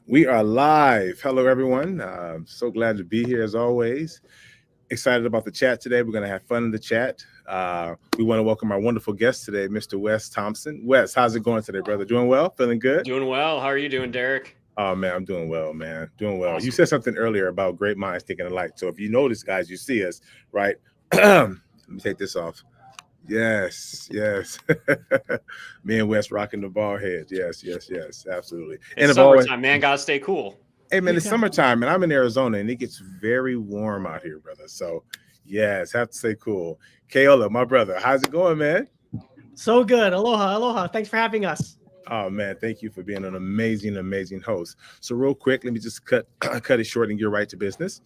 We are live. Hello, everyone. So glad to be here as always. Excited about the chat today. We're going to have fun in the chat. We want to welcome our wonderful guest today, Mr. Wes Thompson. Wes, how's it going today, brother? Doing well? Feeling good? Doing well. How are you doing, Derek? Oh, man, I'm doing well, man. Doing well. You Awesome. said something earlier about great minds thinking alike. So if you notice, guys, you see us, right? Let me take this off. Yes, yes. Me and Wes rocking the ball head. Yes, yes, yes, absolutely. It's And of always, summertime, man. Gotta stay cool. hey man, it's summertime and I'm in Arizona and it gets very warm out here, brother. So yes, have to say cool. Kaola, my brother, how's it going, man? So good. Aloha, aloha. Thanks for having us. Oh man, thank you for being an amazing, amazing host. So real quick, let me just cut cut it short and get right to business.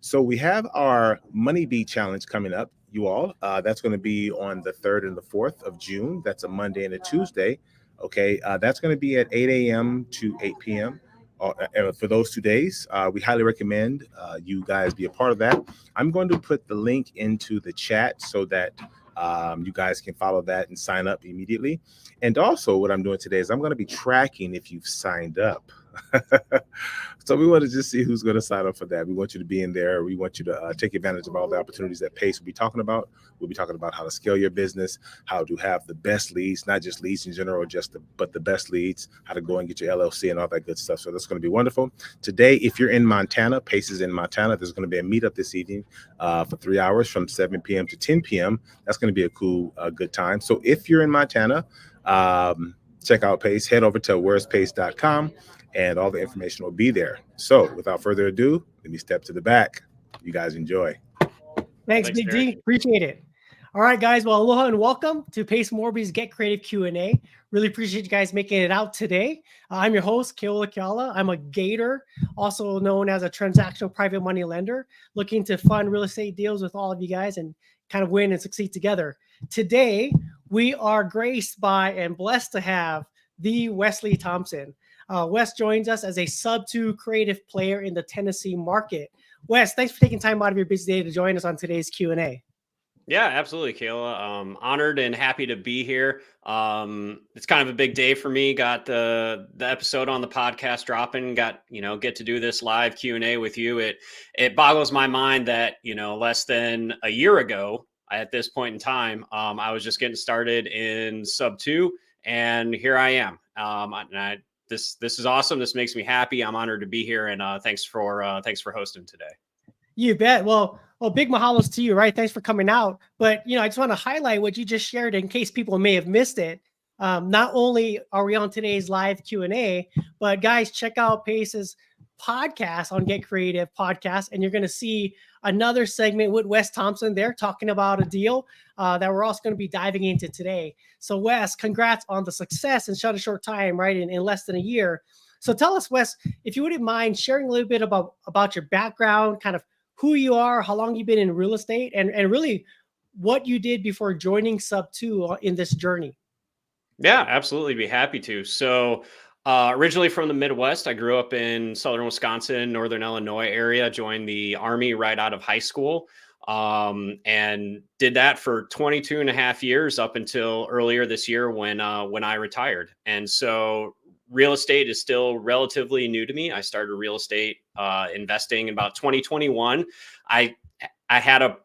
So we have our Money Beat Challenge coming up, you all. That's going to be on the 3rd and the 4th of June. That's a Monday and a Tuesday. Okay, that's going to be at 8 a.m. to 8 p.m. For those 2 days. We highly recommend you guys be a part of that. I'm going to put the link into the chat so that you guys can follow that and sign up immediately. And also, what I'm doing today is I'm going to be tracking if you've signed up. So we want to just see who's going to sign up for that. We want you to be in there. We want you to take advantage of all the opportunities that Pace will be talking about. We'll be talking about how to scale your business, how to have the best leads, not just leads in general, but the best leads, how to go and get your LLC and all that good stuff. So that's going to be wonderful. Today, if you're in Montana, Pace is in Montana. There's going to be a meetup this evening for 3 hours from 7 p.m. to 10 p.m. That's going to be a cool, good time. So if you're in Montana, check out Pace. Head over to where'space.com. And all the information will be there. So without further ado, let me step to the back. You guys enjoy. Thanks, Big D. Appreciate it. All right, guys. Well, aloha and welcome to Pace Morby's Get Creative Q&A. Really appreciate you guys making it out today. I'm your host, Keola Keala. I'm a Gator, also known as a transactional private money lender, looking to fund real estate deals with all of you guys and kind of win and succeed together. Today, we are graced by and blessed to have the Wesley Thompson. Wes joins us as a SubTo creative player in the Tennessee market. Wes, thanks for taking time out of your busy day to join us on today's Q&A. Yeah, absolutely, Kayla. Honored and happy to be here. It's kind of a big day for me. Got the episode on the podcast dropping. Got get to do this live Q&A with you. It boggles my mind that less than a year ago at this point in time, I was just getting started in SubTo, and here I am. This is awesome. This makes me happy. I'm honored to be here, and thanks for hosting today. You bet. Well, big mahalos to you, right? Thanks for coming out. But I just want to highlight what you just shared in case people may have missed it. Not only are we on today's live Q&A, but guys, check out Pace's podcast on Get Creative Podcast, and you're going to see another segment with Wes Thompson there talking about a deal that we're also going to be diving into today. So Wes, congrats on the success in such a short time, right? In less than a year. So tell us, Wes, if you wouldn't mind sharing a little bit about your background, kind of who you are, how long you've been in real estate, and really what you did before joining SubTo in this journey. Yeah, absolutely. Be happy to. So originally from the Midwest, I grew up in southern Wisconsin, northern Illinois area, joined the Army right out of high school, and did that for 22 and a half years up until earlier this year when I retired. And so real estate is still relatively new to me. I started real estate investing in about 2021. I had a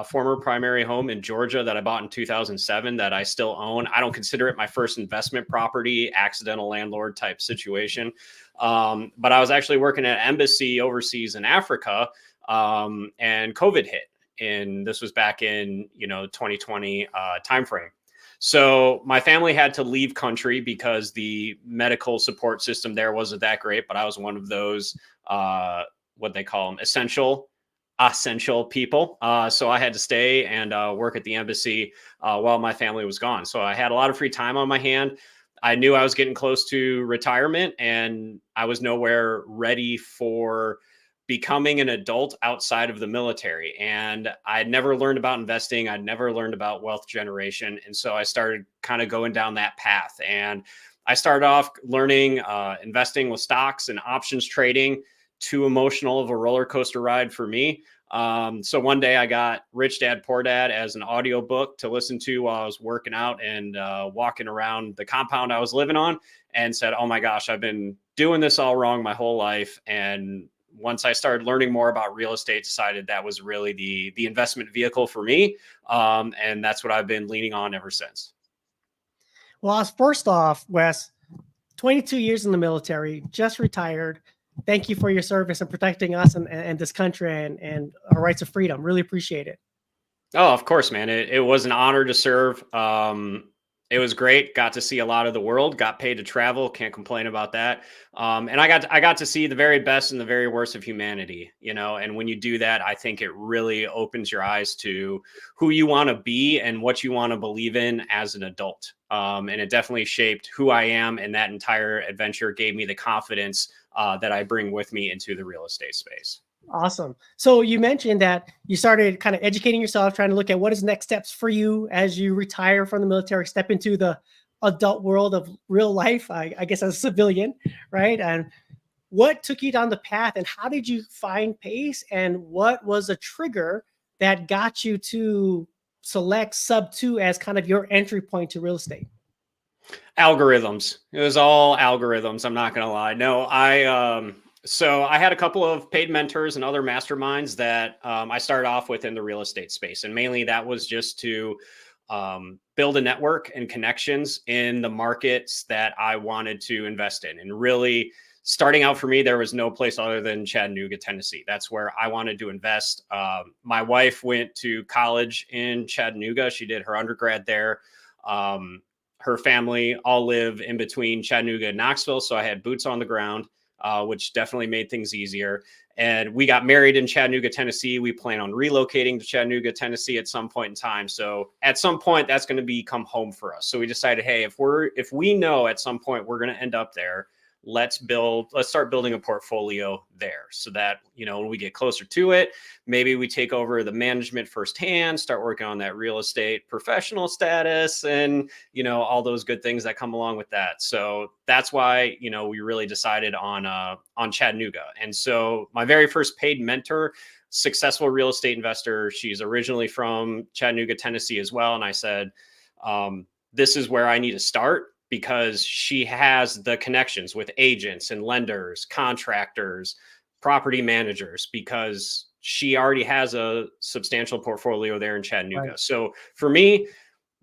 former primary home in Georgia that I bought in 2007 that I still own. I don't consider it my first investment property, accidental landlord type situation. But I was actually working at an embassy overseas in Africa, and COVID hit. And this was back in 2020 timeframe. So my family had to leave country because the medical support system there wasn't that great. But I was one of those, what they call them, essential people. So I had to stay and work at the embassy while my family was gone. So I had a lot of free time on my hand. I knew I was getting close to retirement, and I was nowhere ready for becoming an adult outside of the military. And I'd never learned about investing. I'd never learned about wealth generation. And so I started kind of going down that path. And I started off learning investing with stocks and options trading. Too emotional of a roller coaster ride for me. So one day I got Rich Dad Poor Dad as an audiobook to listen to while I was working out and walking around the compound I was living on, and said, oh my gosh, I've been doing this all wrong my whole life. And once I started learning more about real estate, decided that was really the investment vehicle for me. And that's what I've been leaning on ever since. Well, first off, Wes, 22 years in the military, just retired. Thank you for your service and protecting us and this country and our rights of freedom. Really appreciate it. Oh, of course, man. It was an honor to serve. It was great. Got to see a lot of the world, got paid to travel. Can't complain about that. And I got to see the very best and the very worst of humanity, you know, and when you do that, I think it really opens your eyes to who you want to be and what you want to believe in as an adult. And it definitely shaped who I am. And that entire adventure gave me the confidence that I bring with me into the real estate space. Awesome. So you mentioned that you started kind of educating yourself, trying to look at what is next steps for you as you retire from the military, step into the adult world of real life, I guess as a civilian, right? And what took you down the path and how did you find PACE, and what was a trigger that got you to select SubTo as kind of your entry point to real estate? Algorithms. It was all algorithms. I'm not going to lie. No, so I had a couple of paid mentors and other masterminds that I started off with in the real estate space. And mainly that was just to build a network and connections in the markets that I wanted to invest in. And really starting out for me, there was no place other than Chattanooga, Tennessee. That's where I wanted to invest. My wife went to college in Chattanooga. She did her undergrad there. Her family all live in between Chattanooga and Knoxville. So I had boots on the ground. Which definitely made things easier. And we got married in Chattanooga, Tennessee. We plan on relocating to Chattanooga, Tennessee at some point in time. So at some point, that's going to become home for us. So we decided, hey, if we know at some point we're going to end up there, let's start building a portfolio there so that, you know, when we get closer to it, maybe we take over the management firsthand, start working on that real estate professional status and, you know, all those good things that come along with that. So that's why, you know, we really decided on Chattanooga. And so my very first paid mentor, successful real estate investor, she's originally from Chattanooga, Tennessee as well. And I said, this is where I need to start, because she has the connections with agents and lenders, contractors, property managers, because she already has a substantial portfolio there in Chattanooga. Right. So for me,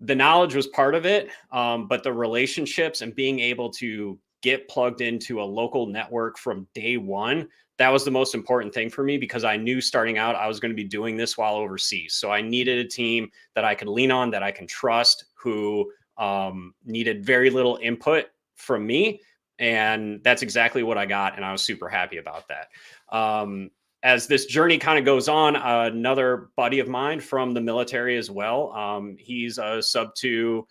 the knowledge was part of it, but the relationships and being able to get plugged into a local network from day one, that was the most important thing for me, because I knew starting out I was going to be doing this while overseas. So I needed a team that I could lean on, that I can trust, who needed very little input from me. And that's exactly what I got. And I was super happy about that. As this journey kind of goes on, another buddy of mine from the military as well. He's a SubTo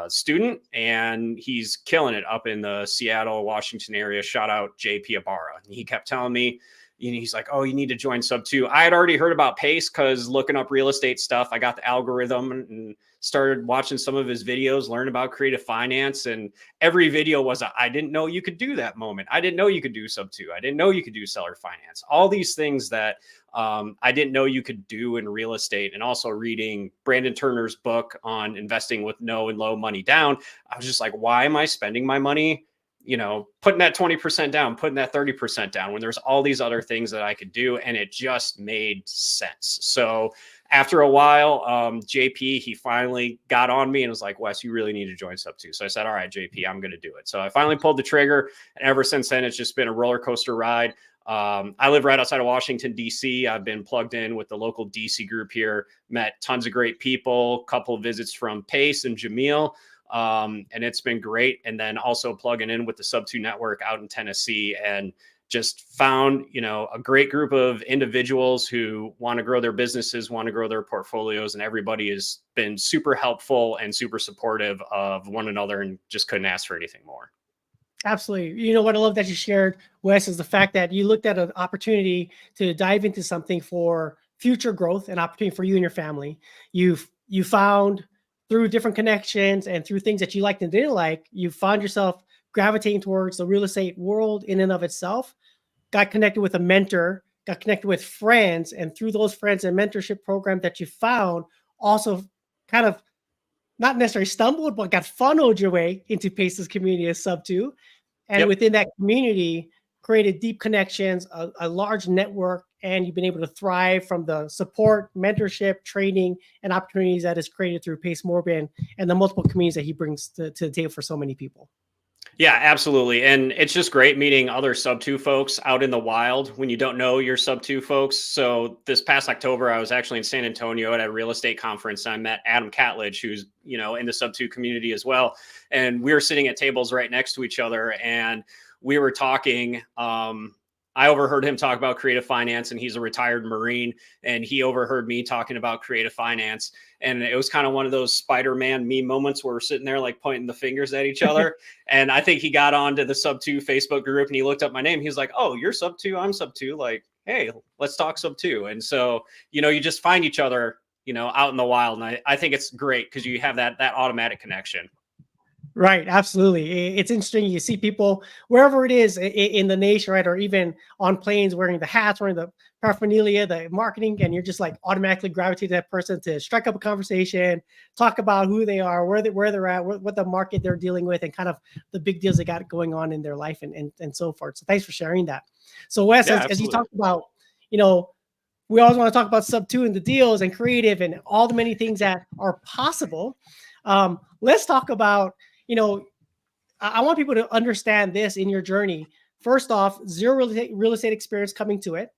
student, and he's killing it up in the Seattle, Washington area. Shout out JP Ibarra. And he kept telling me, you know, he's like, oh, you need to join SubTo. I had already heard about PACE because looking up real estate stuff, I got the algorithm and started watching some of his videos, learn about creative finance. And every video was, I didn't know you could do that moment. I didn't know you could do SubTo. I didn't know you could do seller finance. All these things that I didn't know you could do in real estate. And also reading Brandon Turner's book on investing with no and low money down. I was just like, why am I spending my money, you know, putting that 20% down, putting that 30% down when there's all these other things that I could do? And it just made sense. So after a while, JP, he finally got on me and was like, Wes, you really need to join SubTo. So I said, all right, JP, I'm going to do it. So I finally pulled the trigger. And ever since then, it's just been a roller coaster ride. I live right outside of Washington, D.C. I've been plugged in with the local D.C. group here, met tons of great people, couple of visits from Pace and Jamil. And it's been great. And then also plugging in with the SubTo network out in Tennessee, and just found, you know, a great group of individuals who want to grow their businesses, want to grow their portfolios, and everybody has been super helpful and super supportive of one another, and just couldn't ask for anything more. Absolutely. You know what I love that you shared, Wes, is the fact that you looked at an opportunity to dive into something for future growth and opportunity for you and your family. You found through different connections and through things that you liked and didn't like, you found yourself gravitating towards the real estate world in and of itself, got connected with a mentor got connected with friends, and through those friends and mentorship program that you found, also kind of not necessarily stumbled, but got funneled your way into Pace's community as SubTo. And Yep. within that community, created deep connections, a large network, and you've been able to thrive from the support, mentorship, training, and opportunities that is created through Pace Morgan and the multiple communities that he brings to the table for so many people. Yeah, absolutely. And it's just great meeting other SubTo folks out in the wild when you don't know your SubTo folks. So this past October, I was actually in San Antonio at a real estate conference. And I met Adam Catledge, who's, in the SubTo community as well. And we were sitting at tables right next to each other, and we were talking. I overheard him talk about creative finance, and he's a retired Marine, and he overheard me talking about creative finance. And it was kind of one of those Spider-Man meme moments where we're sitting there like pointing the fingers at each other. And I think he got onto the SubTo Facebook group and he looked up my name. He was like, "Oh, you're SubTo, I'm SubTo. Like, hey, let's talk SubTo." And so, you just find each other, out in the wild. And I think it's great because you have that automatic connection. Right, absolutely. It's interesting. You see people wherever it is in the nation, right, or even on planes, wearing the hats, wearing the paraphernalia, the marketing, and you're just like automatically gravitate to that person to strike up a conversation, talk about who they are, where they're at, what the market they're dealing with, and kind of the big deals they got going on in their life, and so forth. So thanks for sharing that. So Wes, Yeah, as you talked about, we always want to talk about SubTo and the deals and creative and all the many things that are possible. Let's talk about. I want people to understand this in your journey. First off, zero real estate experience coming to it.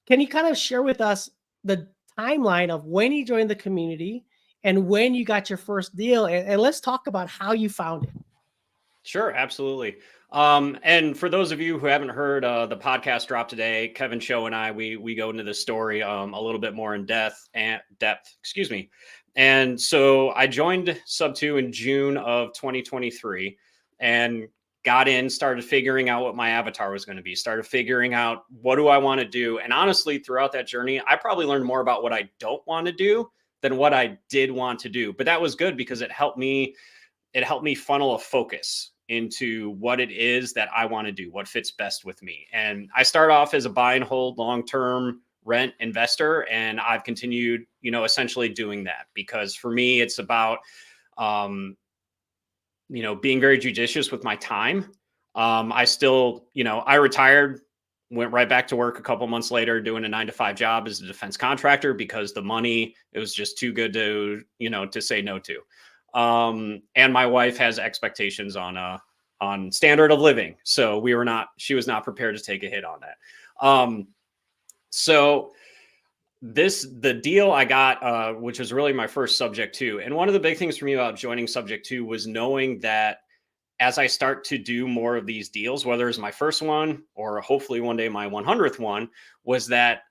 Can you kind of share with us the timeline of when you joined the community and when you got your first deal? And let's talk about how you found it. Sure, absolutely. And for those of you who haven't heard the podcast drop today, Kevin Show and I, we go into the story a little bit more in depth. Excuse me. And so I joined SubTo in June of 2023 and got in, started figuring out what my avatar was going to be, started figuring out what do I want to do. And honestly, throughout that journey, I probably learned more about what I don't want to do than what I did want to do. But that was good because it helped me funnel a focus into what it is that I want to do, what fits best with me. And I start off as a buy and hold long-term rent investor, and I've continued, essentially doing that because for me, it's about, being very judicious with my time. I still, I retired, went right back to work a couple months later, doing a 9-to-5 job as a defense contractor because the money, it was just too good to, to say no to. And my wife has expectations on standard of living. So she was not prepared to take a hit on that. So the deal I got, which was really my first SubTo. And one of the big things for me about joining SubTo was knowing that as I start to do more of these deals, whether it's my first one or hopefully one day my 100th one, was that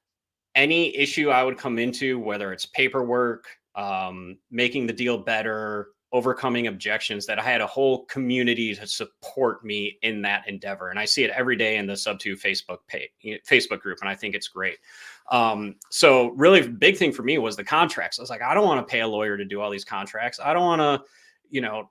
any issue I would come into, whether it's paperwork, making the deal better, overcoming objections, that I had a whole community to support me in that endeavor. And I see it every day in the SubTo Facebook group. And I think it's great. So really big thing for me was the contracts. I was like, I don't want to pay a lawyer to do all these contracts. I don't want to,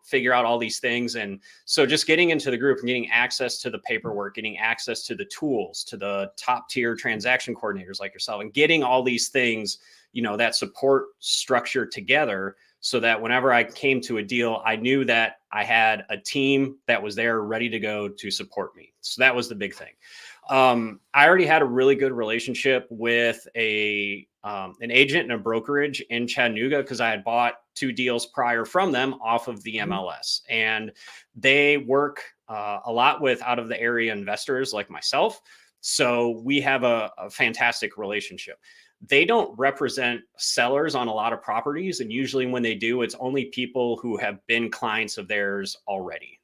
figure out all these things. And so just getting into the group and getting access to the paperwork, getting access to the tools, to the top tier transaction coordinators like yourself, and getting all these things, that support structure together so that whenever I came to a deal, I knew that I had a team that was there ready to go to support me. So that was the big thing. I already had a really good relationship with an agent and a brokerage in Chattanooga because I had bought 2 deals prior from them off of the MLS. And they work a lot with out of the area investors like myself. So we have a fantastic relationship. They don't represent sellers on a lot of properties. And usually when they do, it's only people who have been clients of theirs already.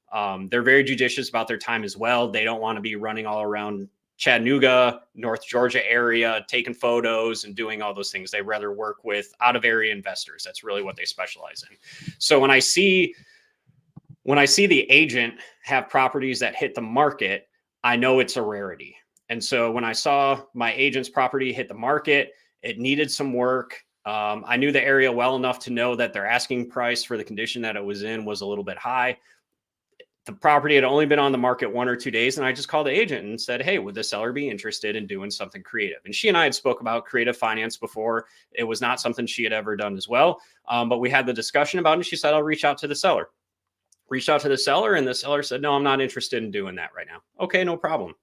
They're very judicious about their time as well. They don't want to be running all around Chattanooga, North Georgia area, taking photos and doing all those things. They rather work with out of area investors. That's really what they specialize in. So when I see the agent have properties that hit the market, I know it's a rarity. And so when I saw my agent's property hit the market, it needed some work. I knew the area well enough to know that their asking price for the condition that it was in was a little bit high. the property had only been on the market 1 or 2 days. And I just called the agent and said, hey, would the seller be interested in doing something creative? And she and I had spoke about creative finance before. It was not something she had ever done as well. But we had the discussion about it. And she said, I'll reach out to the seller. Reached out to the seller, and the seller said, no, I'm not interested in doing that right now. Okay, no problem.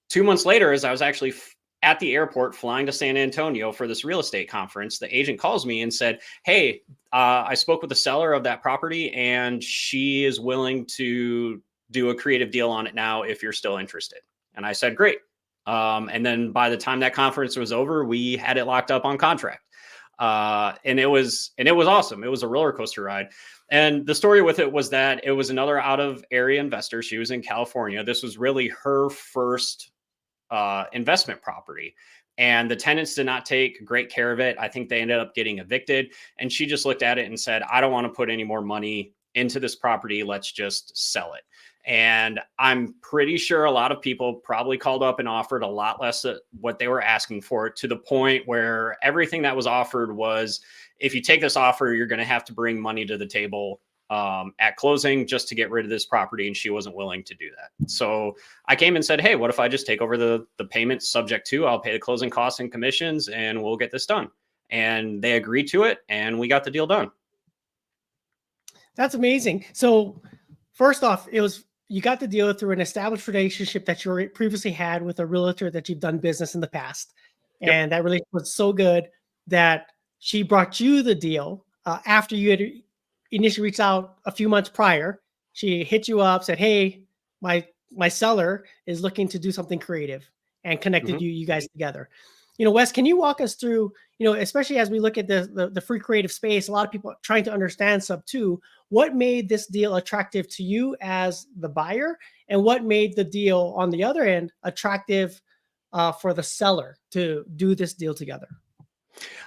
2 months later, as I was actually at the airport flying to San Antonio for this real estate conference, the agent calls me and said, hey, I spoke with the seller of that property and she is willing to do a creative deal on it now if you're still interested. And I said, great. And then by the time that conference was over, we had it locked up on contract. And it was awesome. It was a roller coaster ride. And the story with it was that it was another out of area investor. She was in California. This was really her first investment property. And the tenants did not take great care of it. I think they ended up getting evicted. And she just looked at it and said, I don't want to put any more money into this property. Let's just sell it. And I'm pretty sure a lot of people probably called up and offered a lot less than what they were asking for it, to the point where everything that was offered was, if you take this offer, you're going to have to bring money to the table at closing just to get rid of this property. And she wasn't willing to do that. So I came and said, hey, what if I just take over the payments subject to, I'll pay the closing costs and commissions and we'll get this done. And they agreed to it and we got the deal done. That's amazing. So first off, you got the deal through an established relationship that you previously had with a realtor that you've done business in the past. Yep. And that relationship was so good that she brought you the deal after you had initially reached out a few months prior. She hit you up, said, hey, my seller is looking to do something creative, and connected you guys together. Wes, can you walk us through, especially as we look at the free creative space, a lot of people are trying to understand SubTo, what made this deal attractive to you as the buyer, and what made the deal on the other end attractive for the seller to do this deal together?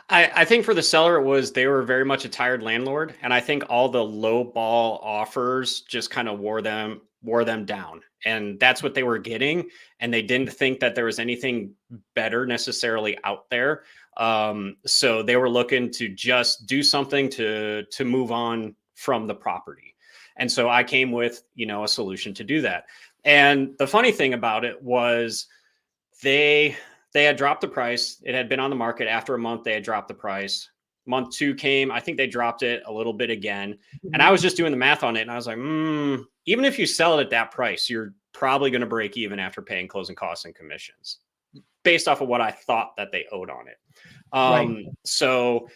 I think for the seller, they were very much a tired landlord. And I think all the low ball offers just kind of wore them down. And that's what they were getting. And they didn't think that there was anything better necessarily out there. So they were looking to just do something to move on from the property. And so I came with, a solution to do that. And the funny thing about it was they had dropped the price. It had been on the market. After a month, they had dropped the price. Month 2 came. I think they dropped it a little bit again. And I was just doing the math on it. And I was like, even if you sell it at that price, you're probably going to break even after paying closing costs and commissions, based off of what I thought that they owed on it. Right. So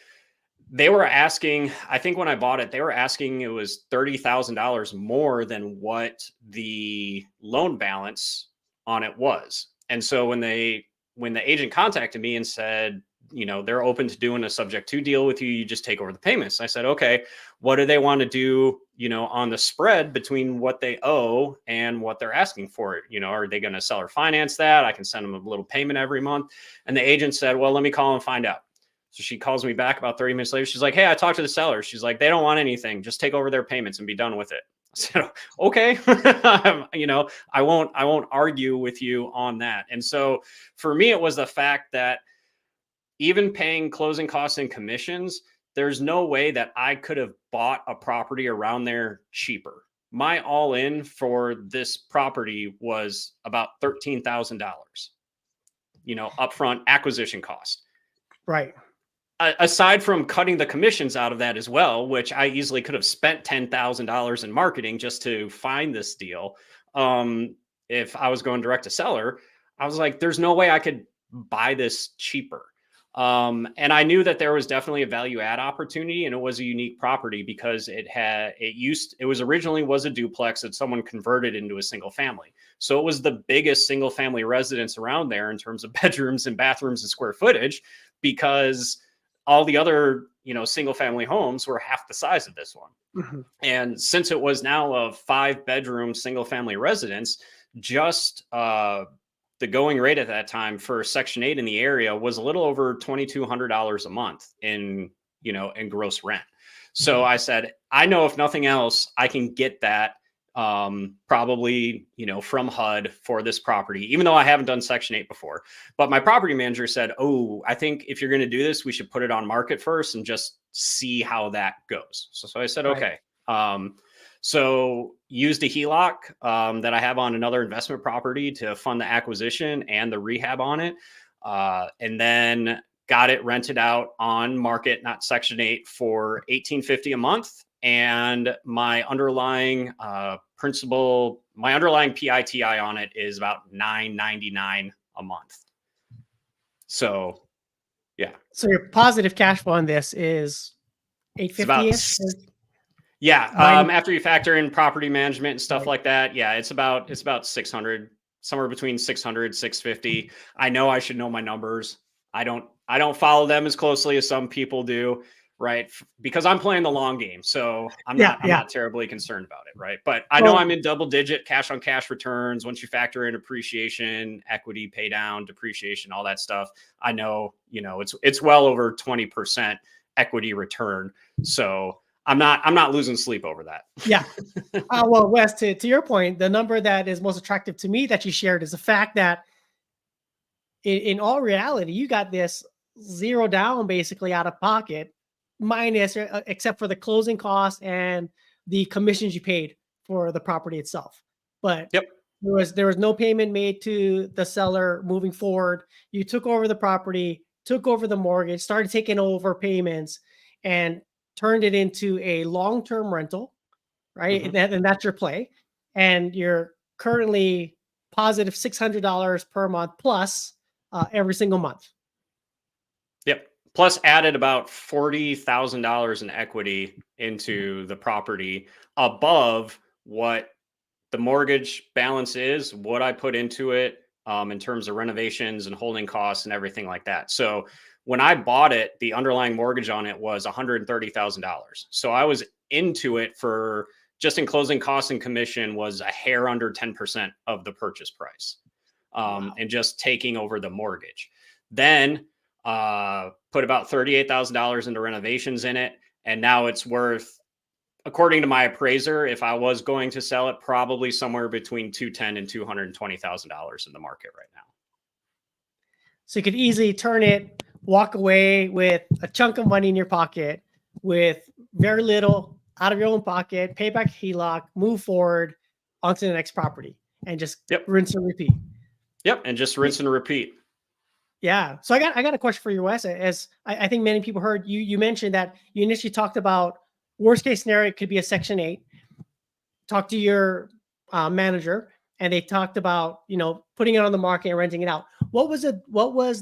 they were asking, I think when I bought it, they were asking, it was $30,000 more than what the loan balance on it was. And so when the agent contacted me and said, they're open to doing a subject to deal with you, you just take over the payments. I said, okay, what do they want to do, on the spread between what they owe and what they're asking for it? Are they going to seller finance that? I can send them a little payment every month. And the agent said, well, let me call and find out. So she calls me back about 30 minutes later. She's like, hey, I talked to the seller. She's like, they don't want anything. Just take over their payments and be done with it. I said, okay, I won't argue with you on that. And so for me, it was the fact that even paying closing costs and commissions, there's no way that I could have bought a property around there cheaper. My all in for this property was about $13,000, upfront acquisition cost. Right. Aside from cutting the commissions out of that as well, which I easily could have spent $10,000 in marketing just to find this deal. If I was going direct to seller, I was like, there's no way I could buy this cheaper. And I knew that there was definitely a value add opportunity, and it was a unique property because it was originally a duplex that someone converted into a single family. So it was the biggest single family residence around there in terms of bedrooms and bathrooms and square footage, because all the other, single family homes were half the size of this one. Mm-hmm. And since it was now a 5-bedroom single family residence, just the going rate at that time for Section 8 in the area was a little over $2,200 a month in gross rent. So I said, I know if nothing else, I can get that probably, from HUD for this property, even though I haven't done Section 8 before. But my property manager said, oh, I think if you're going to do this, we should put it on market first and just see how that goes. So I said, okay. So used a HELOC that I have on another investment property to fund the acquisition and the rehab on it. And then got it rented out on market, not Section 8, for $1,850 a month. And my underlying my underlying PITI on it is about $9.99 a month. So, yeah. So your positive cash flow on this is $850-ish? Yeah. After you factor in property management and stuff like that, yeah, it's about 600, somewhere between 600, 650. I know I should know my numbers. I don't follow them as closely as some people do, right? Because I'm playing the long game. So I'm not terribly concerned about it, right? But I know I'm in double digit cash on cash returns once you factor in appreciation, equity, pay down, depreciation, all that stuff. I know, it's well over 20% equity return. So I'm not losing sleep over that. Yeah. Well, Wes, to your point, the number that is most attractive to me that you shared is the fact that in all reality, you got this zero down basically out of pocket, minus except for the closing costs and the commissions you paid for the property itself. But yep, there was no payment made to the seller moving forward. You took over the property, took over the mortgage, started taking over payments, and turned it into a long-term rental, right? Mm-hmm. And that's your play. And you're currently positive $600 per month plus every single month. Yep. Plus added about $40,000 in equity into the property above what the mortgage balance is, what I put into it in terms of renovations and holding costs and everything like that. So when I bought it, the underlying mortgage on it was $130,000. So I was into it for just in closing costs and commission was a hair under 10% of the purchase price. And just taking over the mortgage. Then put about $38,000 into renovations in it. And now it's worth, according to my appraiser, if I was going to sell it, probably somewhere between $210,000 and $220,000 in the market right now. So you could easily turn it, walk away with a chunk of money in your pocket with very little out of your own pocket, pay back HELOC, move forward onto the next property and just rinse and repeat. Yep. And just rinse and repeat. Yeah. So I got a question for you, Wes. As I think many people heard you mentioned that you initially talked about worst case scenario, it could be a Section 8. Talk to your manager, and they talked about putting it on the market and renting it out. What was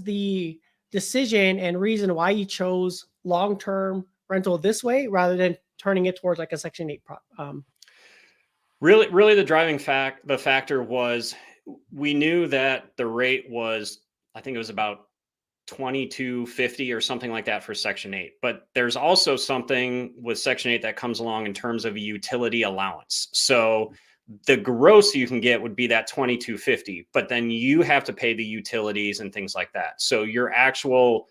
the decision and reason why you chose long-term rental this way rather than turning it towards like a Section 8? Really, the driving factor was we knew that the rate was, I think it was about $22.50 or something like that for Section 8. But there's also something with Section 8 that comes along in terms of a utility allowance. So the gross you can get would be that $22.50, but then you have to pay the utilities and things like that. So your actual,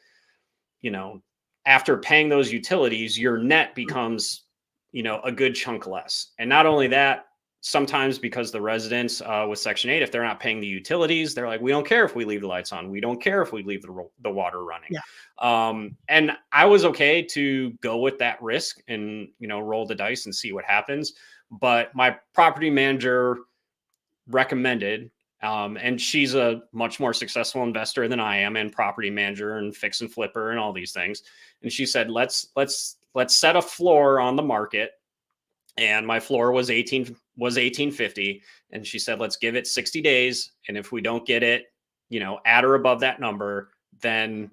after paying those utilities, your net becomes, a good chunk less. And not only that, sometimes because the residents with Section 8, if they're not paying the utilities, they're like, we don't care if we leave the lights on. We don't care if we leave the water running. Yeah. And I was okay to go with that risk and, roll the dice and see what happens. But my property manager recommended, and she's a much more successful investor than I am, and property manager and fix and flipper and all these things. And she said, let's set a floor on the market. And my floor was $1,850. And she said, let's give it 60 days. And if we don't get it, at or above that number, then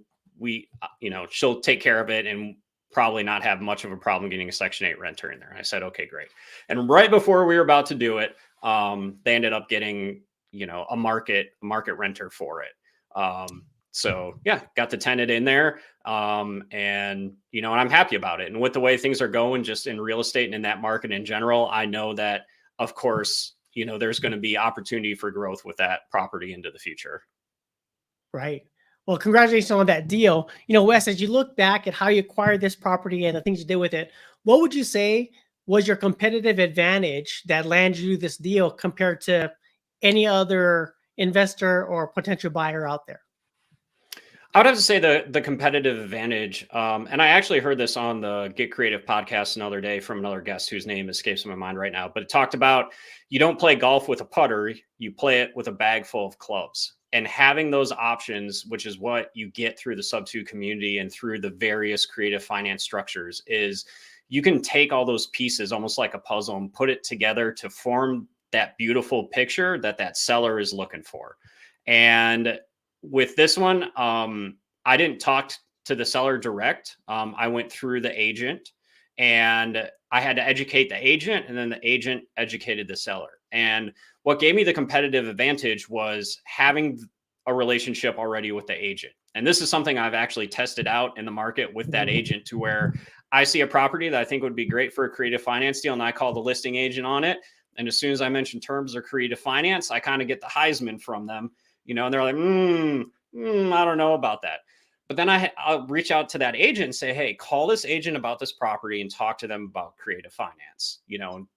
she'll take care of it and probably not have much of a problem getting a Section 8 renter in there. And I said, okay, great. And right before we were about to do it, they ended up getting, a market renter for it. So yeah, got the tenant in there. And I'm happy about it. And with the way things are going just in real estate and in that market in general, I know that, of course, there's going to be opportunity for growth with that property into the future. Right. Well, congratulations on that deal. Wes, as you look back at how you acquired this property and the things you did with it, what would you say was your competitive advantage that landed you this deal compared to any other investor or potential buyer out there? I would have to say the competitive advantage, and I actually heard this on the Get Creative podcast another day from another guest whose name escapes my mind right now, but it talked about you don't play golf with a putter, you play it with a bag full of clubs. And having those options, which is what you get through the SubTo community and through the various creative finance structures, is you can take all those pieces almost like a puzzle and put it together to form that beautiful picture that seller is looking for. And with this one, I didn't talk to the seller direct. I went through the agent, and I had to educate the agent, and then the agent educated the seller. And what gave me the competitive advantage was having a relationship already with the agent. And this is something I've actually tested out in the market with that agent, to where I see a property that I think would be great for a creative finance deal, and I call the listing agent on it. And as soon as I mention terms or creative finance, I kind of get the Heisman from them, and they're like, I don't know about that. But then I'll reach out to that agent and say, hey, call this agent about this property and talk to them about creative finance, and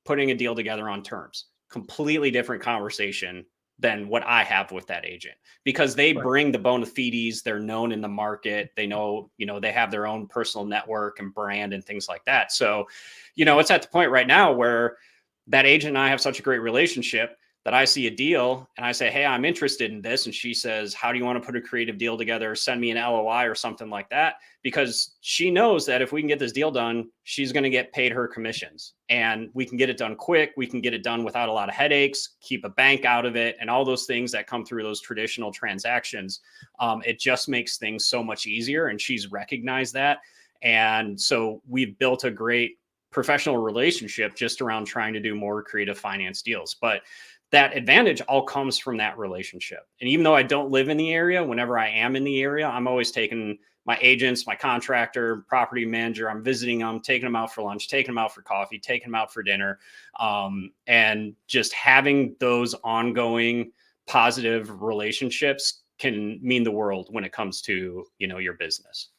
putting a deal together on terms. Completely different conversation than what I have with that agent, because they bring the bona fides. They're known in the market. They know, they have their own personal network and brand and things like that. So, it's at the point right now where that agent and I have such a great relationship that I see a deal and I say, hey, I'm interested in this. And she says, how do you want to put a creative deal together? Send me an LOI or something like that. Because she knows that if we can get this deal done, she's going to get paid her commissions, and we can get it done quick. We can get it done without a lot of headaches, keep a bank out of it, and all those things that come through those traditional transactions. It just makes things so much easier. And she's recognized that. And so we've built a great professional relationship just around trying to do more creative finance deals. But that advantage all comes from that relationship. And even though I don't live in the area, whenever I am in the area, I'm always taking my agents, my contractor, property manager, I'm visiting them, taking them out for lunch, taking them out for coffee, taking them out for dinner. And just having those ongoing positive relationships can mean the world when it comes to, your business.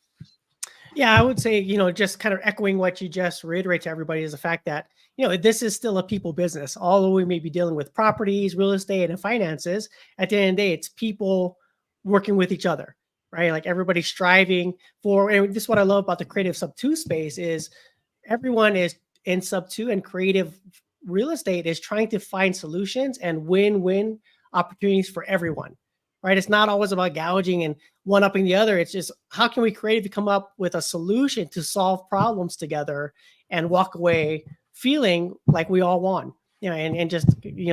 Yeah, I would say, just kind of echoing what you just reiterate to everybody is the fact that, this is still a people business. Although we may be dealing with properties, real estate, and finances, at the end of the day, it's people working with each other, right? Like everybody's striving for, and this is what I love about the creative SubTo space is everyone is in SubTo, and creative real estate is trying to find solutions and win-win opportunities for everyone, right? It's not always about gouging and one-upping the other. It's just, how can we creatively come up with a solution to solve problems together and walk away feeling like we all won, and just,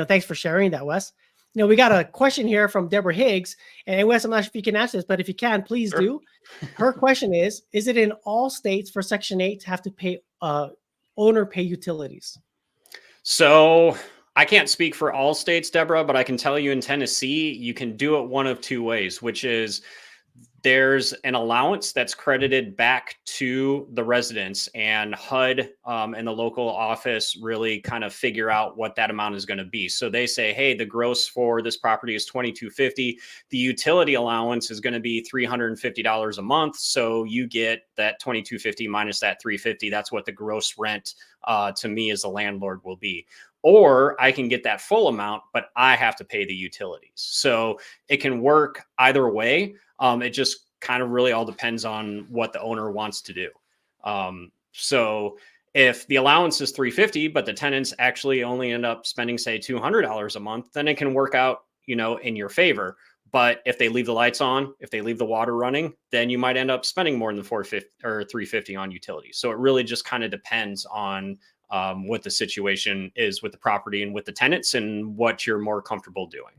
thanks for sharing that, Wes. We got a question here from Deborah Higgs, and Wes, I'm not sure if you can answer this, but if you can, please do. Her question is it in all states for Section 8 to have to pay owner pay utilities? So I can't speak for all states, Deborah, but I can tell you in Tennessee, you can do it one of two ways, which is there's an allowance that's credited back to the residents, and HUD and the local office really kind of figure out what that amount is going to be. So they say, hey, the gross for this property is $2,250. The utility allowance is going to be $350 a month. So you get that $2,250 minus that $350. That's what the gross rent to me as a landlord will be. Or I can get that full amount, but I have to pay the utilities. So it can work either way. It just kind of really all depends on what the owner wants to do. So if the allowance is $350, but the tenants actually only end up spending, say, $200 a month, then it can work out, in your favor. But if they leave the lights on, if they leave the water running, then you might end up spending more than $450 or $350 on utilities. So it really just kind of depends on what the situation is with the property and with the tenants and what you're more comfortable doing.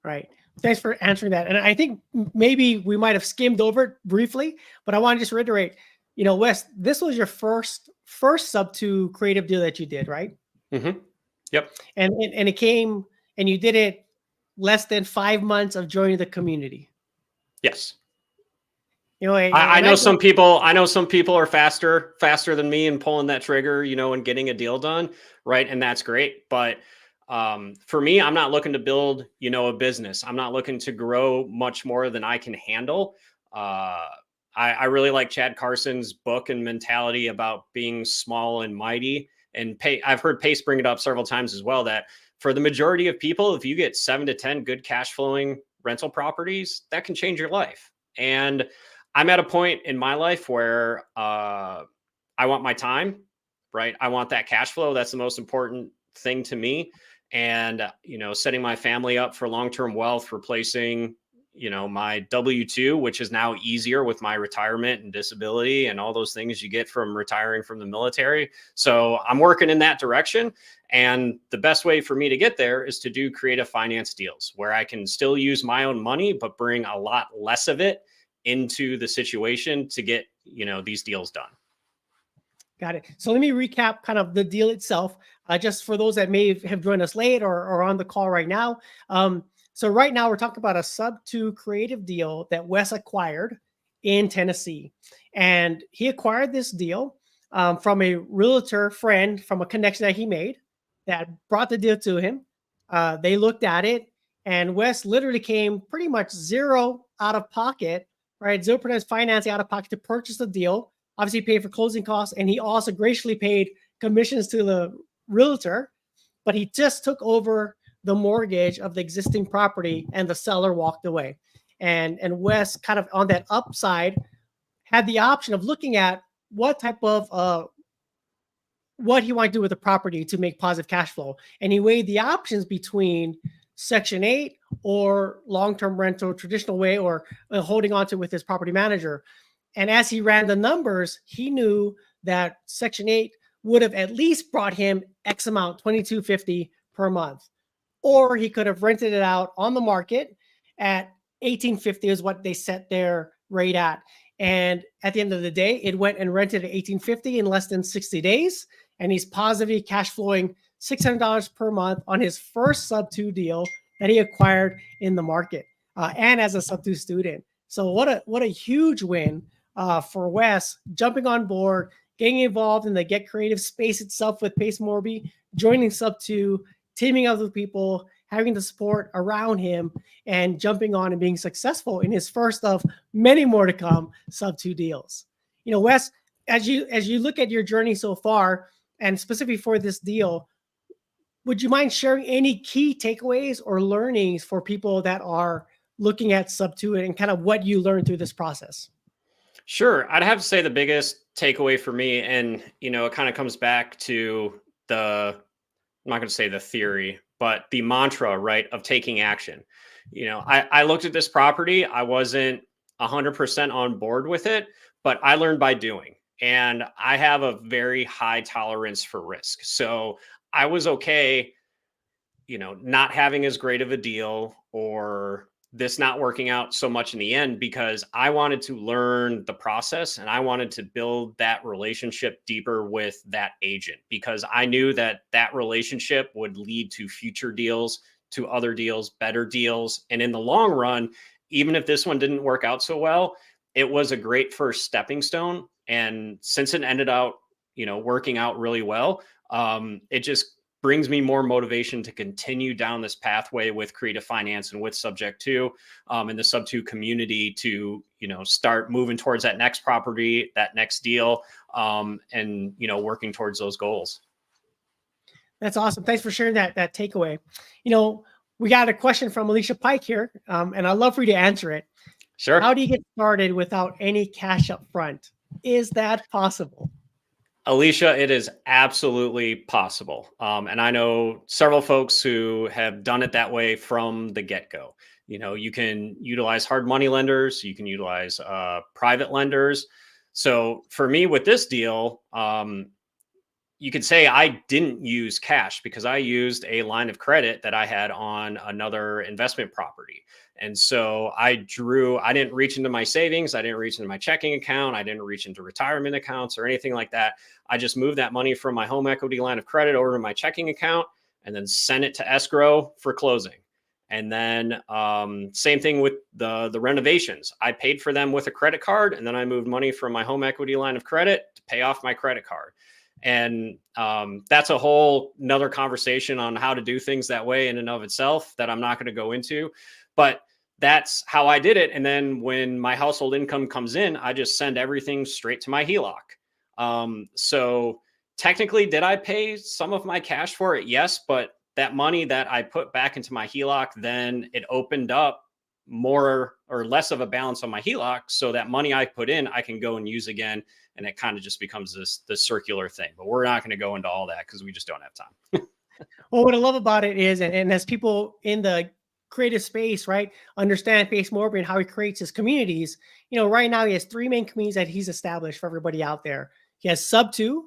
Right. Thanks for answering that. And I think maybe we might have skimmed over it briefly, but I want to just reiterate, Wes, this was your first SubTo creative deal that you did, right? Mm-hmm. Yep. And it came, and you did it less than 5 months of joining the community. Yes. I know some people are faster than me in pulling that trigger, and getting a deal done. Right. And that's great. But for me, I'm not looking to build, a business. I'm not looking to grow much more than I can handle. I really like Chad Carson's book and mentality about being small and mighty. And I've heard Pace bring it up several times as well, that for the majority of people, if you get 7 to 10 good cash flowing rental properties, that can change your life. And I'm at a point in my life where I want my time, right? I want that cash flow. That's the most important thing to me. And, setting my family up for long-term wealth, replacing, my W-2, which is now easier with my retirement and disability and all those things you get from retiring from the military. So I'm working in that direction. And the best way for me to get there is to do creative finance deals where I can still use my own money, but bring a lot less of it into the situation to get, these deals done. Got it. So let me recap kind of the deal itself, just for those that may have joined us late or on the call right now. So right now we're talking about a SubTo creative deal that Wes acquired in Tennessee. And he acquired this deal from a realtor friend, from a connection that he made that brought the deal to him. They looked at it, and Wes literally came pretty much zero out of pocket, right? 0% financing out of pocket to purchase the deal. Obviously paid for closing costs, and he also graciously paid commissions to the realtor, but he just took over the mortgage of the existing property, and the seller walked away. And Wes, kind of on that upside, had the option of looking at what type of what he wanted to do with the property to make positive cash flow. And he weighed the options between Section 8 or long-term rental, traditional way, or holding on to with his property manager. And as he ran the numbers, he knew that Section 8 would have at least brought him X amount, $2,250 per month. Or he could have rented it out on the market at $1,850 is what they set their rate at. And at the end of the day, it went and rented at $1,850 in less than 60 days. And he's positively cash flowing $600 per month on his first SubTo deal that he acquired in the market, and as a SubTo student. So what a huge win for Wes, jumping on board, getting involved in the Get Creative space itself with Pace Morby, joining SubTo, teaming up with people, having the support around him, and jumping on and being successful in his first of many more to come SubTo deals. Wes, as you look at your journey so far, and specifically for this deal, would you mind sharing any key takeaways or learnings for people that are looking at SubTo and kind of what you learned through this process? Sure. I'd have to say the biggest takeaway for me, and, it kind of comes back to I'm not going to say the theory, but the mantra, right, of taking action. I looked at this property. I wasn't 100% on board with it, but I learned by doing. And I have a very high tolerance for risk. So I was okay, not having as great of a deal, or this not working out so much in the end, because I wanted to learn the process and I wanted to build that relationship deeper with that agent, because I knew that relationship would lead to future deals, to other deals, better deals. And in the long run, even if this one didn't work out so well, it was a great first stepping stone. And since it ended out, working out really well, it just brings me more motivation to continue down this pathway with creative finance and with SubTo, and the SubTo community to, start moving towards that next property, that next deal, and, working towards those goals. That's awesome. Thanks for sharing that takeaway. We got a question from Alicia Pike here, and I'd love for you to answer it. Sure. How do you get started without any cash up front? Is that possible? Alicia, it is absolutely possible. And I know several folks who have done it that way from the get-go. You can utilize hard money lenders, you can utilize private lenders. So for me with this deal, you could say I didn't use cash because I used a line of credit that I had on another investment property. And so I didn't reach into my savings. I didn't reach into my checking account. I didn't reach into retirement accounts or anything like that. I just moved that money from my home equity line of credit over to my checking account and then sent it to escrow for closing. And then same thing with the renovations. I paid for them with a credit card, and then I moved money from my home equity line of credit to pay off my credit card. And that's a whole nother conversation on how to do things that way in and of itself that I'm not going to go into. But that's how I did it. And then when my household income comes in, I just send everything straight to my HELOC. So technically, did I pay some of my cash for it? Yes. But that money that I put back into my HELOC, then it opened up more or less of a balance on my HELOC, so that money I put in, I can go and use again. And it kind of just becomes this circular thing. But we're not going to go into all that because we just don't have time. Well, what I love about it is, and as people in the creative space, right, understand Pace Morby and how he creates his communities, right now he has 3 main communities that he's established for everybody out there. He has SubTo,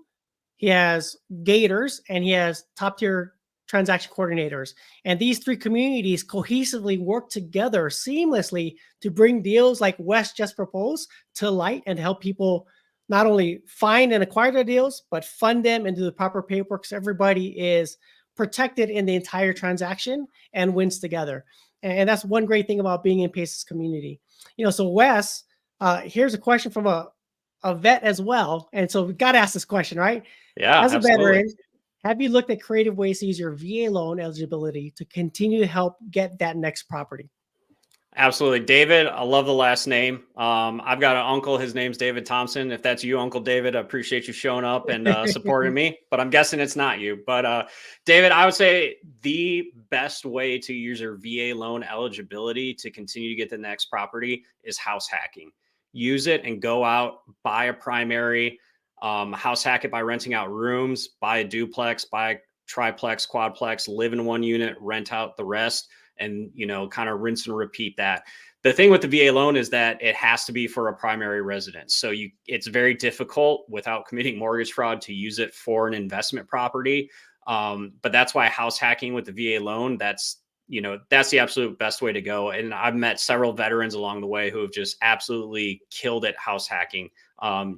he has Gators, and he has top tier transaction coordinators. And these 3 communities cohesively work together seamlessly to bring deals like Wes just proposed to light and help people not only find and acquire the deals, but fund them and do the proper paperwork so everybody is protected in the entire transaction and wins together. And that's one great thing about being in Pace's community. So Wes, here's a question from a vet as well. And so we got to ask this question, right? Yeah, as a absolutely. veteran, have you looked at creative ways to use your VA loan eligibility to continue to help get that next property? Absolutely. David, I love the last name. I've got an uncle. His name's David Thompson. If that's you, Uncle David, I appreciate you showing up and supporting me, but I'm guessing it's not you. But David, I would say the best way to use your VA loan eligibility to continue to get the next property is house hacking. Use it and go out, buy a primary, house hack it by renting out rooms, buy a duplex, buy a triplex, quadplex, live in one unit, rent out the rest. And, kind of rinse and repeat that. The thing with the VA loan is that it has to be for a primary residence. So it's very difficult without committing mortgage fraud to use it for an investment property. But that's why house hacking with the VA loan, that's the absolute best way to go. And I've met several veterans along the way who have just absolutely killed it house hacking,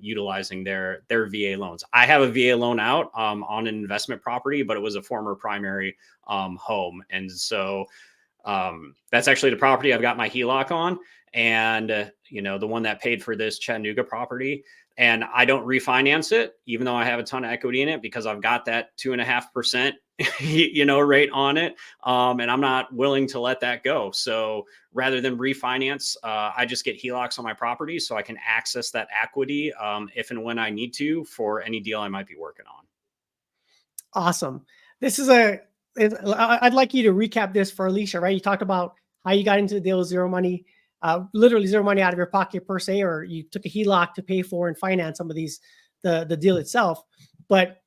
utilizing their VA loans. I have a VA loan out on an investment property, but it was a former primary home. And so that's actually the property I've got my HELOC on, and the one that paid for this Chattanooga property. And I don't refinance it, even though I have a ton of equity in it, because I've got that 2.5%, rate on it. And I'm not willing to let that go. So rather than refinance, I just get HELOCs on my property so I can access that equity if and when I need to for any deal I might be working on. Awesome. I'd like you to recap this for Alicia, right? You talked about how you got into the deal with zero money, literally zero money out of your pocket per se, or you took a HELOC to pay for and finance some of these, the deal itself. But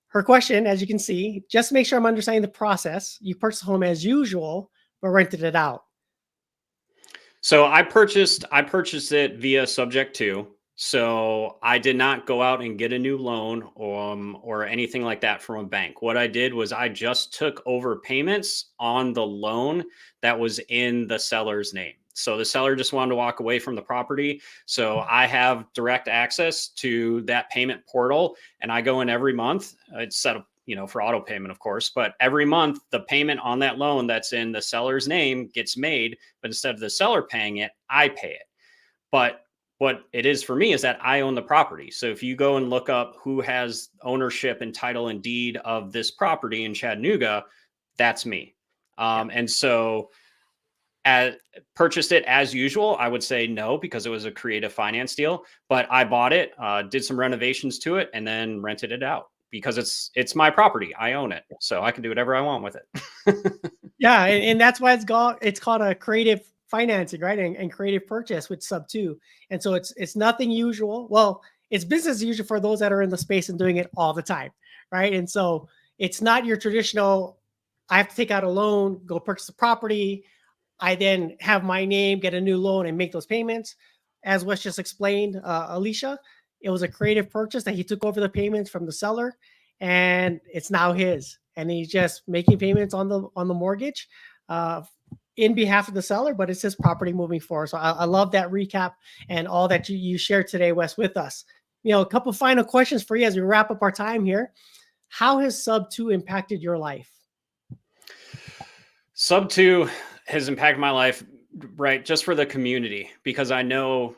her question, as you can see, just make sure I'm understanding the process. You purchased a home as usual, but rented it out. So I purchased it via SubTo. So I did not go out and get a new loan or anything like that from a bank. What I did was I just took over payments on the loan that was in the seller's name. So the seller just wanted to walk away from the property. So I have direct access to that payment portal, and I go in every month. It's set up, for auto payment, of course, but every month the payment on that loan that's in the seller's name gets made, but instead of the seller paying it, I pay it. But what it is for me is that I own the property. So if you go and look up who has ownership and title and deed of this property in Chattanooga, that's me. And so purchased it as usual, I would say no, because it was a creative finance deal, but I bought it, did some renovations to it, and then rented it out because it's my property. I own it. So I can do whatever I want with it. Yeah. And that's why it's called a creative financing, right? And creative purchase with SubTo. And so it's nothing usual. Well, it's business as usual for those that are in the space and doing it all the time, right? And so it's not your traditional, I have to take out a loan, go purchase a property, I then have my name, get a new loan, and make those payments. As Wes just explained, Alicia, it was a creative purchase that he took over the payments from the seller, and it's now his. And he's just making payments on the mortgage in behalf of the seller, but it's his property moving forward. So I love that recap and all that you shared today, Wes, with us. A couple final questions for you as we wrap up our time here. How has SubTo impacted your life? SubTo has impacted my life, right, just for the community, because I know,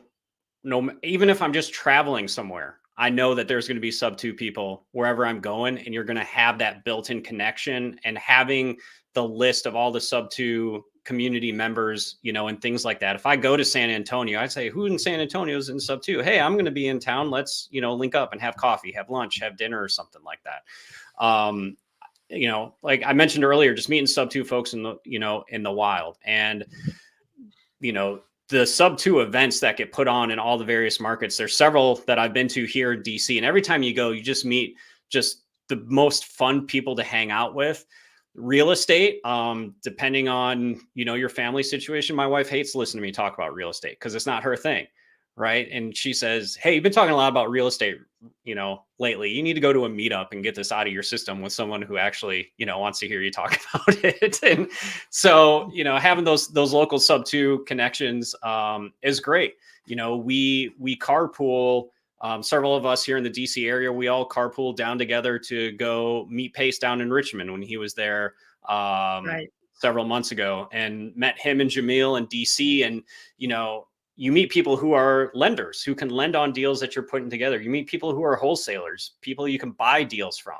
even if I'm just traveling somewhere, I know that there's going to be SubTo people wherever I'm going, and you're going to have that built-in connection, and having the list of all the SubTo community members, and things like that. If I go to San Antonio, I'd say, who in San Antonio is in SubTo? Hey, I'm going to be in town. Let's, link up and have coffee, have lunch, have dinner or something like that. Like I mentioned earlier, just meeting SubTo folks in the wild. And the SubTo events that get put on in all the various markets. There's several that I've been to here in DC, and every time you go, you just meet just the most fun people to hang out with. Real estate, depending on, your family situation. My wife hates listening to me talk about real estate because it's not her thing. Right. And she says, hey, you've been talking a lot about real estate, lately. You need to go to a meetup and get this out of your system with someone who actually, wants to hear you talk about it. And so, having those local SubTo connections is great. We carpool. Several of us here in the DC area, we all carpool down together to go meet Pace down in Richmond when he was there several months ago, and met him and Jamil in DC. And, you meet people who are lenders who can lend on deals that you're putting together. You meet people who are wholesalers, people you can buy deals from,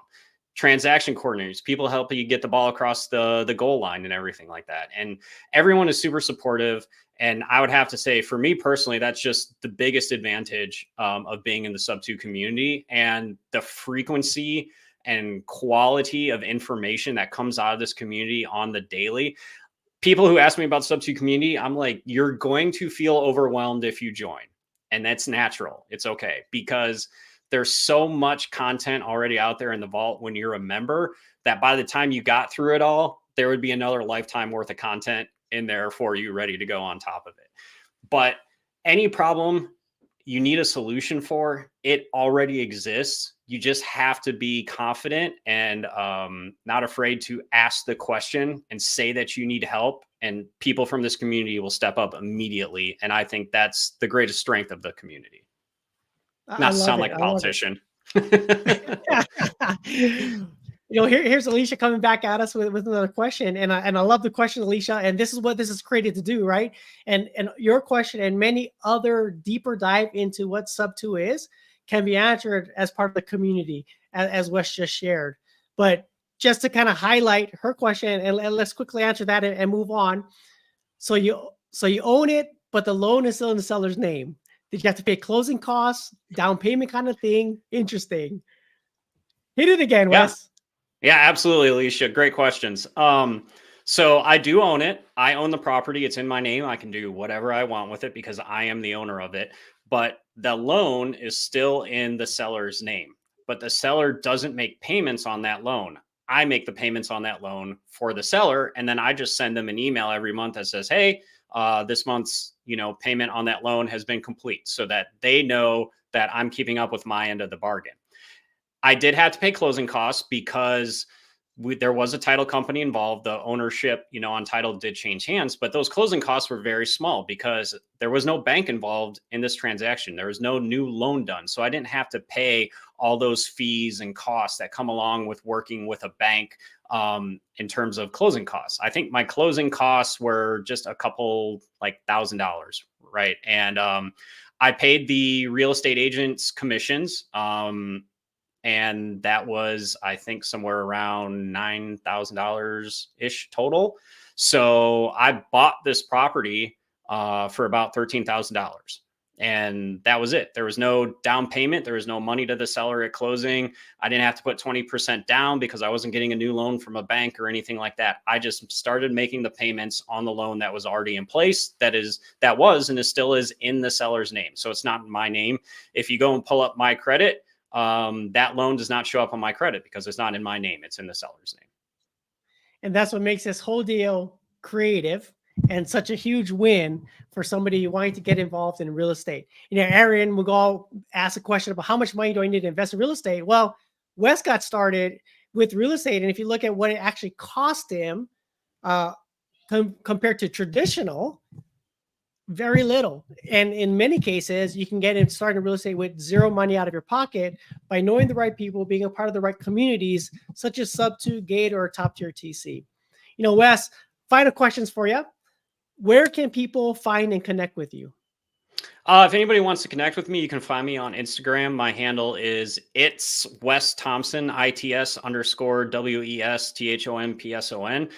transaction coordinators, people helping you get the ball across the goal line and everything like that. And everyone is super supportive. And I would have to say, for me personally, that's just the biggest advantage of being in the SubTo community, and the frequency and quality of information that comes out of this community on the daily. People who ask me about SubTo community, I'm like, you're going to feel overwhelmed if you join. And that's natural. It's okay, because there's so much content already out there in the vault when you're a member, that by the time you got through it all, there would be another lifetime worth of content in there for you ready to go on top of it. But any problem you need a solution for, it already exists. You just have to be confident and not afraid to ask the question and say that you need help, and people from this community will step up immediately. And I think that's the greatest strength of the community. Not sound like a politician. Here's Alicia coming back at us with another question, and I love the question, Alicia. And this is what this is created to do, right? And your question and many other deeper dive into what SubTo is can be answered as part of the community, as Wes just shared. But just to kind of highlight her question, and let's quickly answer that and move on. So you own it, but the loan is still in the seller's name. Did you have to pay closing costs, down payment kind of thing? Interesting. Hit it again, Wes. Yeah, absolutely, Alicia. Great questions. So I do own it. I own the property. It's in my name. I can do whatever I want with it because I am the owner of it. But the loan is still in the seller's name. But the seller doesn't make payments on that loan. I make the payments on that loan for the seller. And then I just send them an email every month that says, hey, this month's payment on that loan has been complete, so that they know that I'm keeping up with my end of the bargain. I did have to pay closing costs because there was a title company involved. The ownership, on title did change hands, but those closing costs were very small because there was no bank involved in this transaction. There was no new loan done. So I didn't have to pay all those fees and costs that come along with working with a bank in terms of closing costs. I think my closing costs were just a couple, like $1,000, right? And I paid the real estate agent's commissions. And that was, I think, somewhere around $9,000 ish total. So I bought this property for about $13,000. And that was it. There was no down payment. There was no money to the seller at closing. I didn't have to put 20% down because I wasn't getting a new loan from a bank or anything like that. I just started making the payments on the loan that was already in place. That was and it still is in the seller's name. So it's not in my name. If you go and pull up my credit, that loan does not show up on my credit because it's not in my name. It's in the seller's name. And that's what makes this whole deal creative and such a huge win for somebody wanting to get involved in real estate. Aaron will go ask a question about how much money do I need to invest in real estate? Well, Wes got started with real estate. And if you look at what it actually cost him compared to traditional, very little. And in many cases, you can get started in real estate with zero money out of your pocket by knowing the right people, being a part of the right communities, such as SubTo, Gate, or Top Tier TC. Wes, final questions for you. Where can people find and connect with you? If anybody wants to connect with me, you can find me on Instagram. My handle is it's Wes Thompson, ITS_WESTHOMPSON.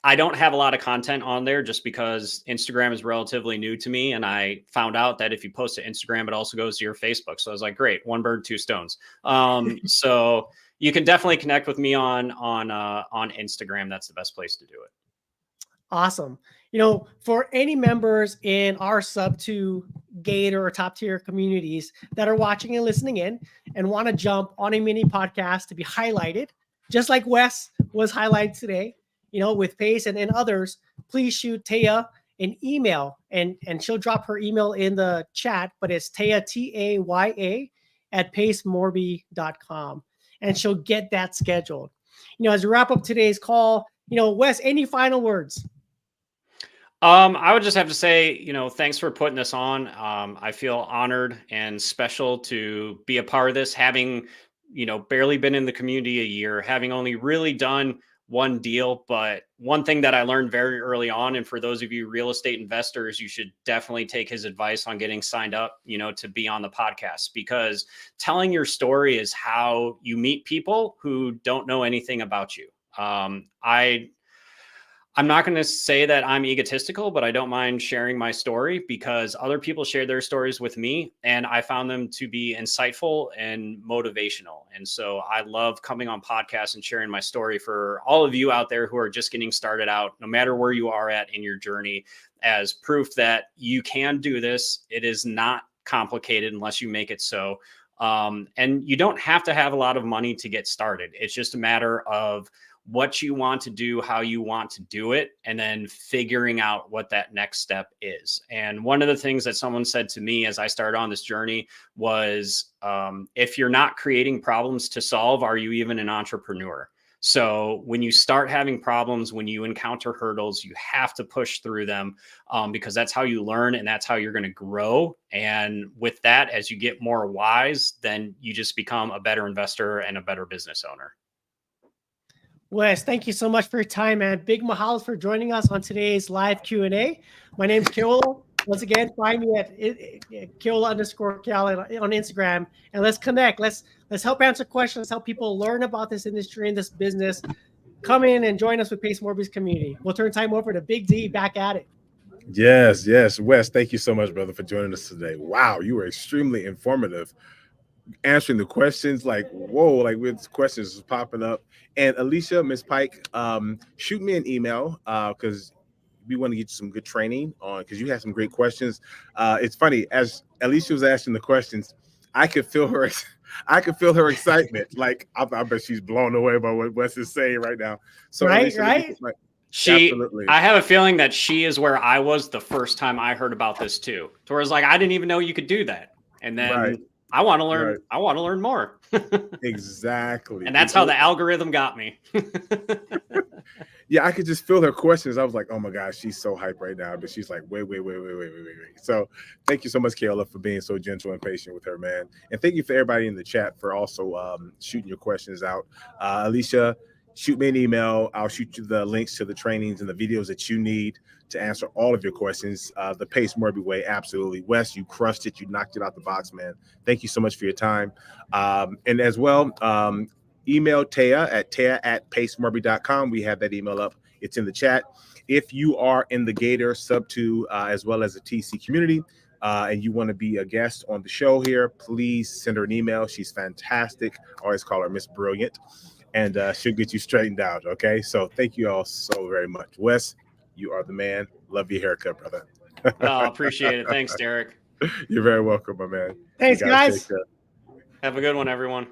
I don't have a lot of content on there just because Instagram is relatively new to me. And I found out that if you post to Instagram, it also goes to your Facebook. So I was like, great, one bird, two stones. So you can definitely connect with me on Instagram. That's the best place to do it. Awesome. For any members in our SubTo Gator or top tier communities that are watching and listening in and want to jump on a mini podcast to be highlighted, just like Wes was highlighted today, with Pace and others, please shoot Taya an email and she'll drop her email in the chat, but it's Taya, Taya at pacemorby.com. And she'll get that scheduled. As we wrap up today's call, Wes, any final words? I would just have to say, thanks for putting this on. I feel honored and special to be a part of this, having, barely been in the community a year, having only really done one deal. But one thing that I learned very early on, and for those of you real estate investors, you should definitely take his advice on getting signed up, to be on the podcast, because telling your story is how you meet people who don't know anything about you. I'm not going to say that I'm egotistical, but I don't mind sharing my story because other people share their stories with me and I found them to be insightful and motivational. And so I love coming on podcasts and sharing my story for all of you out there who are just getting started out, no matter where you are at in your journey, as proof that you can do this. It is not complicated unless you make it so. And you don't have to have a lot of money to get started. It's just a matter of what you want to do, how you want to do it, and then figuring out what that next step is. And one of the things that someone said to me as I started on this journey was, if you're not creating problems to solve, are you even an entrepreneur? So when you start having problems, when you encounter hurdles, you have to push through them, because that's how you learn and that's how you're going to grow. And with that, as you get more wise, then you just become a better investor and a better business owner. Wes, thank you so much for your time, man. Big mahalo for joining us on today's live Q&A. My name's Keola. Once again, find me at Keola_Cal on Instagram, and let's connect. Let's help answer questions. Let's help people learn about this industry and this business. Come in and join us with Pace Morby's community. We'll turn time over to Big D, back at it. Yes. Wes, thank you so much, brother, for joining us today. Wow, you were extremely informative. Answering the questions, like, whoa, like with questions popping up. And Alicia, Miss Pike, shoot me an email because we want to get you some good training on, because you had some great questions. It's funny, as Alicia was asking the questions, I could feel her excitement. Like I bet she's blown away by what Wes is saying right now. So right. Alicia, absolutely. I have a feeling that she is where I was the first time I heard about this too. So I was like, I didn't even know you could do that. And then I want to learn. Right. I want to learn more. Exactly. And that's how the algorithm got me. Yeah, I could just feel her questions. I was like, oh my gosh, she's so hyped right now. But she's like, wait. So thank you so much, Keola, for being so gentle and patient with her, man. And thank you for everybody in the chat for also shooting your questions out. Alicia, shoot me an email. I'll shoot you the links to the trainings and the videos that you need to answer all of your questions. The Pace Morby way, absolutely. Wes, you crushed it. You knocked it out the box, man. Thank you so much for your time. And as well, email Taya at pacemorby.com. We have that email up. It's in the chat. If you are in the Gator, SubTo, as well as the TC community, and you want to be a guest on the show here, please send her an email. She's fantastic. I always call her Miss Brilliant. And she'll get you straightened out, okay? So thank you all so very much. Wes, you are the man. Love your haircut, brother. Oh, appreciate it. Thanks, Derek. You're very welcome, my man. Thanks, guys. Have a good one, everyone.